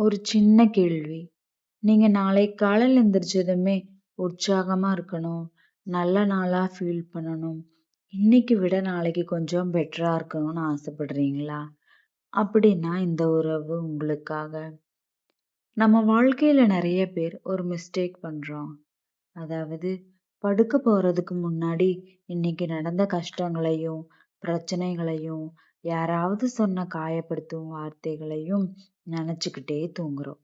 ஒரு சின்ன கேள்வி. நீங்க நாளைக்கு காலையில எந்திரிச்சதுமே உற்சாகமா இருக்கணும். நல்ல நாளா ஃபீல் பண்ணணும். இன்னைக்கு விட நாளைக்கு கொஞ்சம் பெட்டரா இருக்கணும்னு ஆசைப்படுறீங்களா? அப்படின்னா இந்த உறவு உங்களுக்காக. நம்ம வாழ்க்கையில நெறைய பேர் ஒரு மிஸ்டேக் பண்றோம். அதாவது படுக்க போறதுக்கு முன்னாடி இன்னைக்கு நடந்த கஷ்டங்களையும், பிரச்சனைகளையும், யாராவது சொன்ன காயப்படுத்தும் வார்த்தைகளையும் நெனச்சுக்கிட்டே தூங்குறோம்.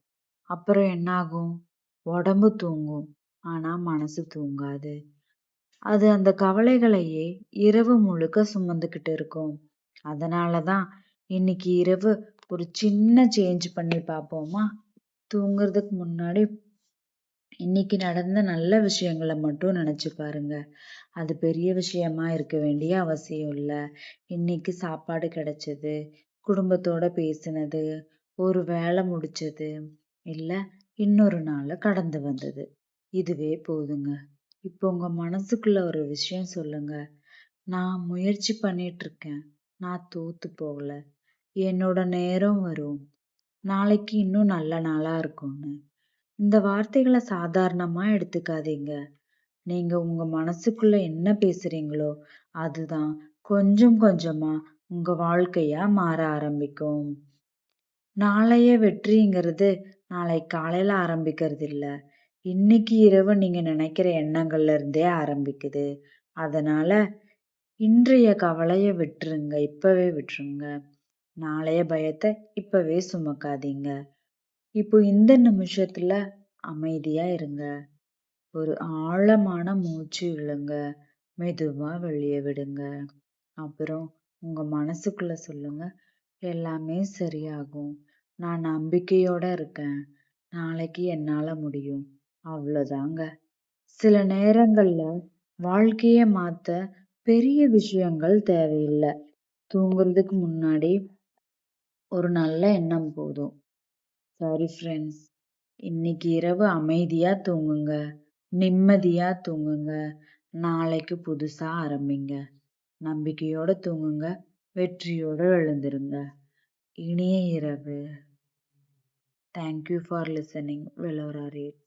அப்புறம் என்னாகும்? உடம்பு தூங்கும். ஆனா மனசு தூங்காது. அது அந்த கவலைகளையே இரவு முழுக்க சுமந்துக்கிட்டு இருக்கும். அதனாலதான் இன்னைக்கு இரவு ஒரு சின்ன சேஞ்ச் பண்ணி பார்ப்போமா? தூங்குறதுக்கு முன்னாடி இன்னைக்கு நடந்த நல்ல விஷயங்கள மட்டும் நினைச்சு பாருங்க. அது பெரிய விஷயமா இருக்க வேண்டிய அவசியம் இல்ல. இன்னைக்கு சாப்பாடு கிடைச்சது, குடும்பத்தோட பேசினது, ஒரு வேலை முடிச்சது, இல்ல இன்னொரு நாள் கடந்து வந்தது. இதுவே போதுங்க. இப்போ உங்க மனசுக்குள்ள ஒரு விஷயம் சொல்லுங்க. நான் முயற்சி பண்ணிட்டு இருக்கேன். நான் தோத்து போகல. என்னோட நேரம் வரும். நாளைக்கு இன்னும் நல்ல நாளா இருக்கும்னு. இந்த வார்த்தைகளை சாதாரணமா எடுத்துக்காதீங்க. நீங்க உங்க மனசுக்குள்ள என்ன பேசுறீங்களோ அதுதான் கொஞ்சம் கொஞ்சமா உங்க வாழ்க்கையா மாற ஆரம்பிக்கும். நாளைய வெற்றிங்கிறது நாளை காலையில ஆரம்பிக்கிறது இல்ல. இன்னைக்கு இரவு நீங்க நினைக்கிற எண்ணங்கள்ல இருந்தே ஆரம்பிக்குது. அதனால இன்றைய கவலைய விட்டுருங்க. இப்பவே விட்டுருங்க. நாளைய பயத்தை இப்பவே சுமக்காதீங்க. இப்போ இந்த நிமிஷத்துல அமைதியா இருங்க. ஒரு ஆழமான மூச்சு இழுங்க. மெதுவா வெளியே விடுங்க. அப்புறம் உங்க மனசுக்குள்ள சொல்லுங்க, எல்லாமே சரியாகும். நான் நம்பிக்கையோட இருக்கேன். நாளைக்கு என்னால முடியும். அவ்வளவுதாங்க. சில நேரங்கள்ல வாழ்க்கைய மாத்த பெரிய விஷயங்கள் தேவையில்லை. தூங்குறதுக்கு முன்னாடி ஒரு நல்ல எண்ணம் போதும். சரி ஃப்ரெண்ட்ஸ், இன்னைக்கு இரவு அமைதியா தூங்குங்க. நிம்மதியா தூங்குங்க. நாளைக்கு புதுசா ஆரம்பிங்க. நம்பிக்கையோட தூங்குங்க. வெற்றியோட எழுந்திருங்க. இனிய இரவு. தேங்க்யூ ஃபார் லிசனிங் வெலோரா ரேட்.